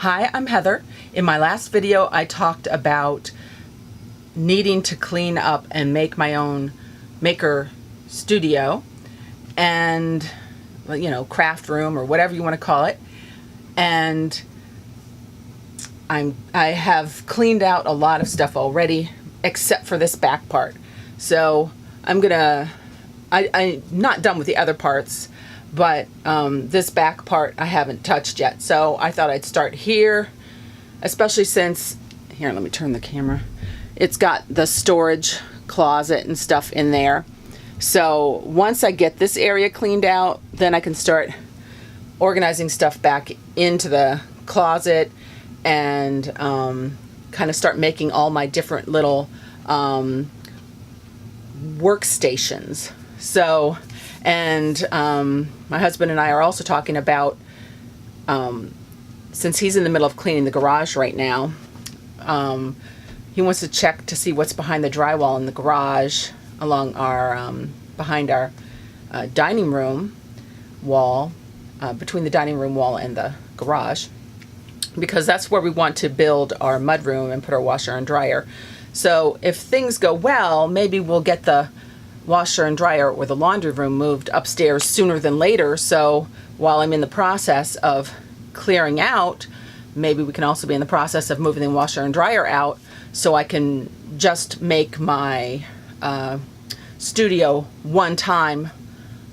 Hi, I'm Heather. In my last video, I talked about needing to clean up and make my own maker studio and, craft room or whatever you want to call it. And I have cleaned out a lot of stuff already, except for this back part. So I'm not done with the other parts, but this back part I haven't touched yet. So I thought I'd start here, especially since, here, let me turn the camera. It's got the storage closet and stuff in there. So once I get this area cleaned out, then I can start organizing stuff back into the closet and kind of start making all my different little workstations. So, and my husband and I are also talking about, since he's in the middle of cleaning the garage right now, he wants to check to see what's behind the drywall in the garage along our, behind our dining room wall, between the dining room wall and the garage, because that's where we want to build our mudroom and put our washer and dryer. So if things go well, maybe we'll get the washer and dryer or the laundry room moved upstairs sooner than later. So while I'm in the process of clearing out, maybe we can also be in the process of moving the washer and dryer out, so I can just make my studio one time,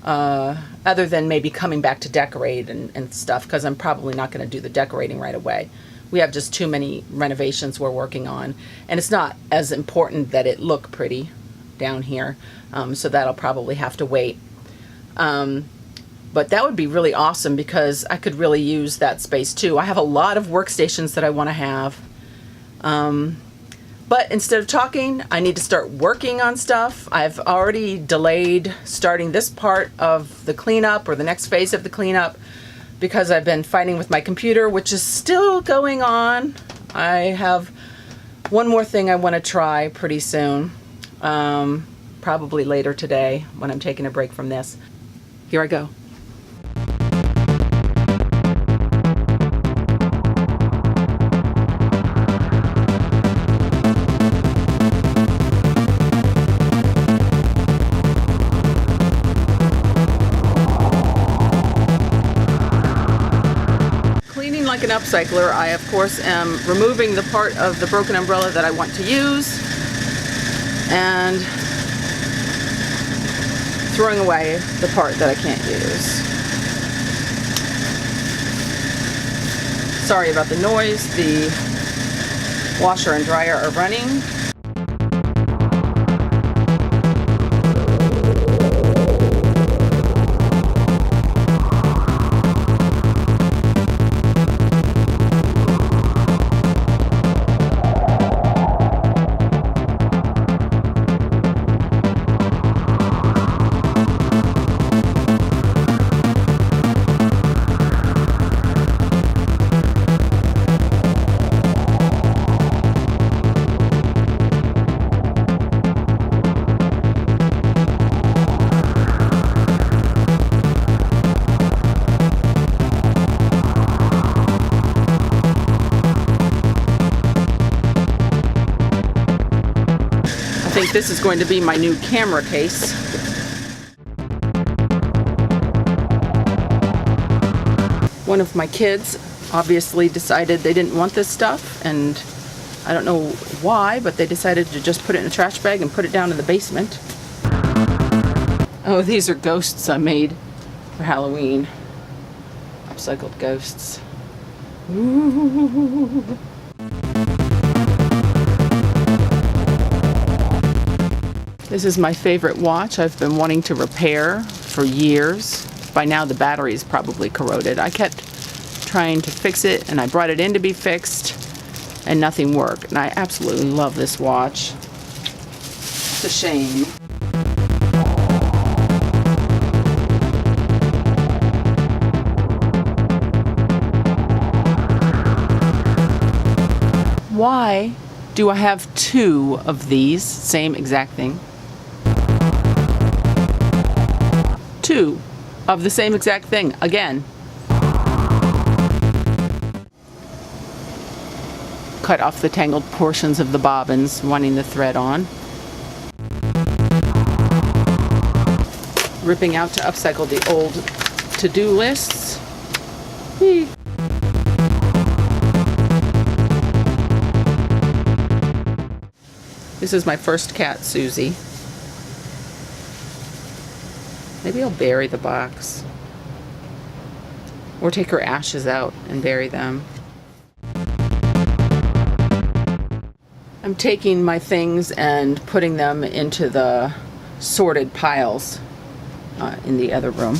other than maybe coming back to decorate and stuff, because I'm probably not going to do the decorating right away. We have just too many renovations we're working on, and it's not as important that it look pretty down here, so that'll probably have to wait. But that would be really awesome, because I could really use that space too. I have a lot of workstations that I want to have, but instead of talking, I need to start working on stuff. I've already delayed starting this part of the cleanup, or the next phase of the cleanup, because I've been fighting with my computer, which is still going on. I have one more thing I want to try pretty soon, probably later today when I'm taking a break from this. Here I go. Like an upcycler, I of course am removing the part of the broken umbrella that I want to use and throwing away the part that I can't use. Sorry about the noise. The washer and dryer are running. I think this is going to be my new camera case. One of my kids obviously decided they didn't want this stuff, and I don't know why, but they decided to just put it in a trash bag and put it down in the basement. Oh, these are ghosts I made for Halloween. Upcycled ghosts. Ooh. This is my favorite watch. I've been wanting to repair for years. By now the battery is probably corroded. I kept trying to fix it, and I brought it in to be fixed, and nothing worked. And I absolutely love this watch. It's a shame. Why do I have two of these same exact thing? Two of the same exact thing again. cut off the tangled portions of the bobbins, wanting the thread on. Ripping out to upcycle the old to-do lists. Whee. This is my first cat, Susie. Maybe I'll bury the box. Or take her ashes out and bury them. I'm taking my things and putting them into the sorted piles in the other room.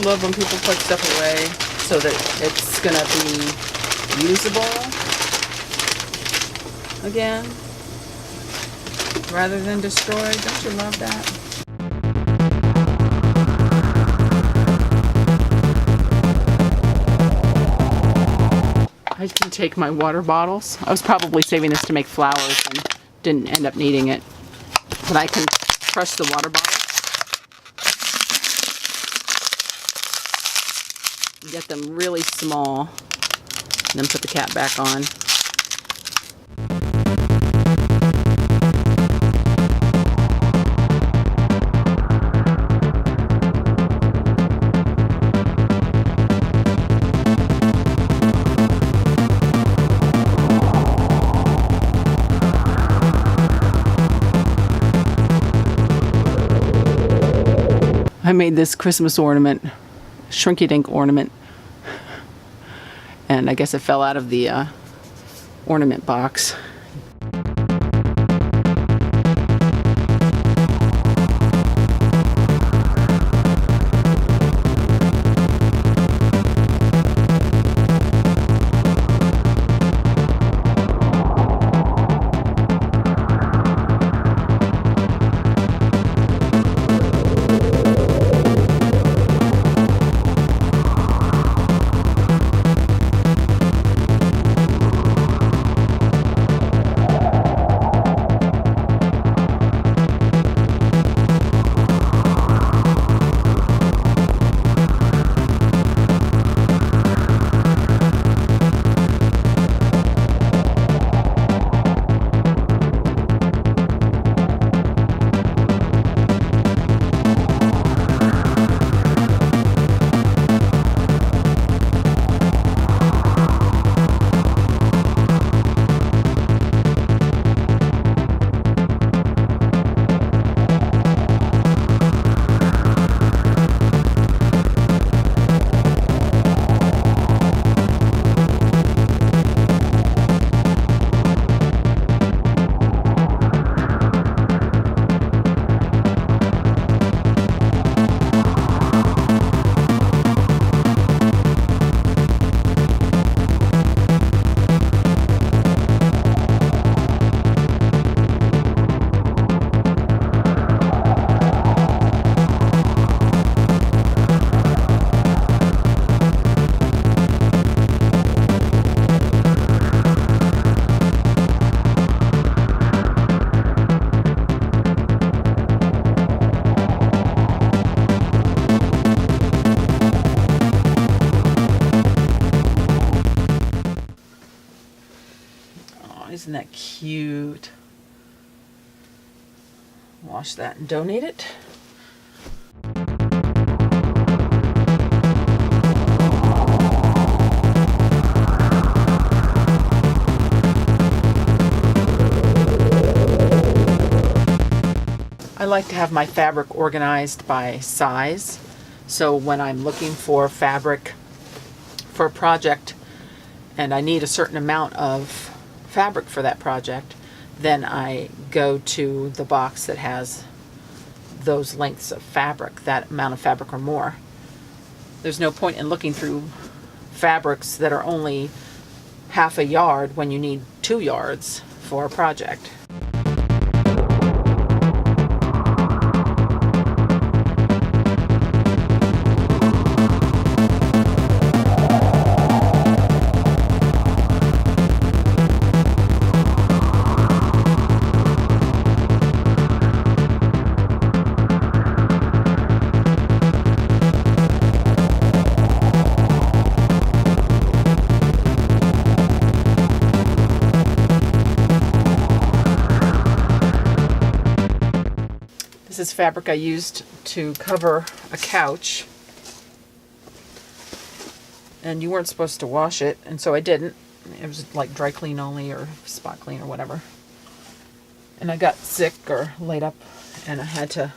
Love when people put stuff away so that it's gonna be usable again rather than destroyed. Don't you love that? I can take my water bottles. I was probably saving this to make flowers and didn't end up needing it, but I can crush the water bottles. Get them really small and then put the cap back on. I made this Christmas ornament, shrink-it-ink ornament. And I guess it fell out of the ornament box. Isn't that cute? Wash that and donate it. I like to have my fabric organized by size. So when I'm looking for fabric for a project and I need a certain amount of fabric for that project, then I go to the box that has those lengths of fabric, that amount of fabric or more. There's no point in looking through fabrics that are only half a yard when you need 2 yards for a project. This is fabric I used to cover a couch. And you weren't supposed to wash it, and so I didn't. It was like dry clean only or spot clean or whatever. And I got sick or laid up, and I had to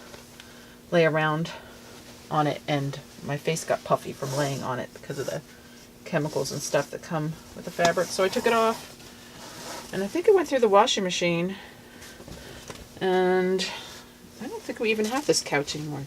lay around on it, and my face got puffy from laying on it because of the chemicals and stuff that come with the fabric. So I took it off, and I think it went through the washing machine, and I don't think we even have this couch anymore.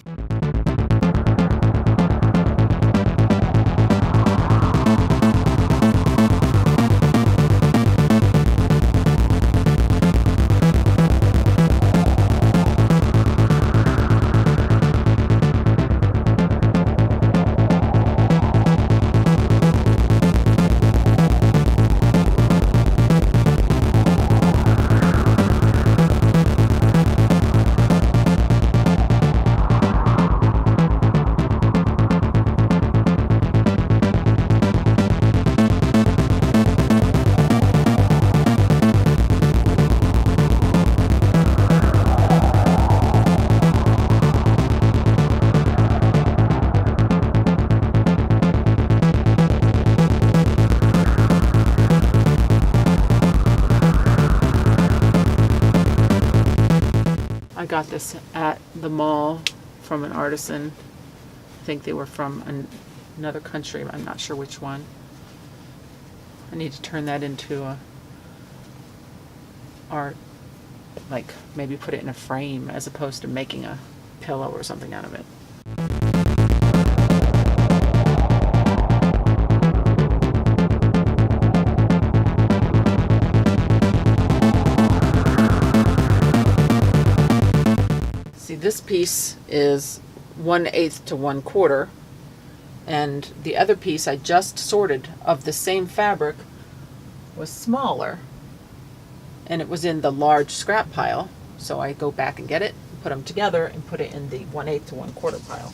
I got this at the mall from an artisan. I think they were from another country. I'm not sure which one. I need to turn that into a art, like maybe put it in a frame as opposed to making a pillow or something out of it. This piece is 1/8 to 1/4, and the other piece I just sorted of the same fabric was smaller, and it was in the large scrap pile. So I go back and get it, put them together, and put it in the 1/8 to 1/4 pile.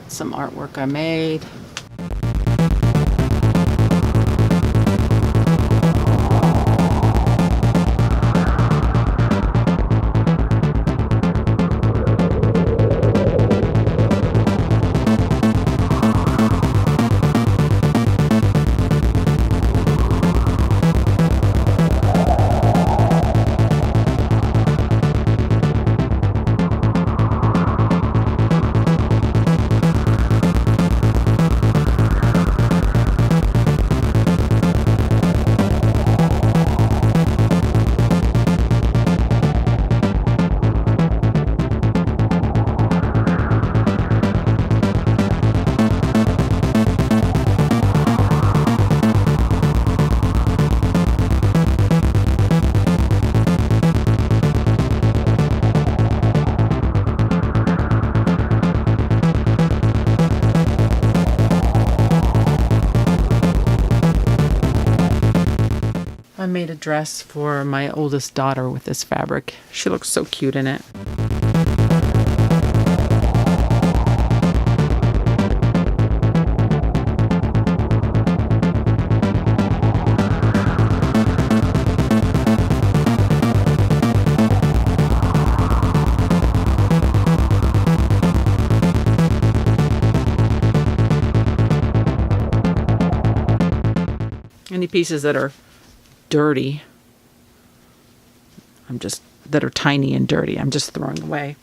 Some artwork I made. made a dress for my oldest daughter with this fabric. She looks so cute in it. Any pieces that are dirty, that are tiny and dirty, I'm just throwing away.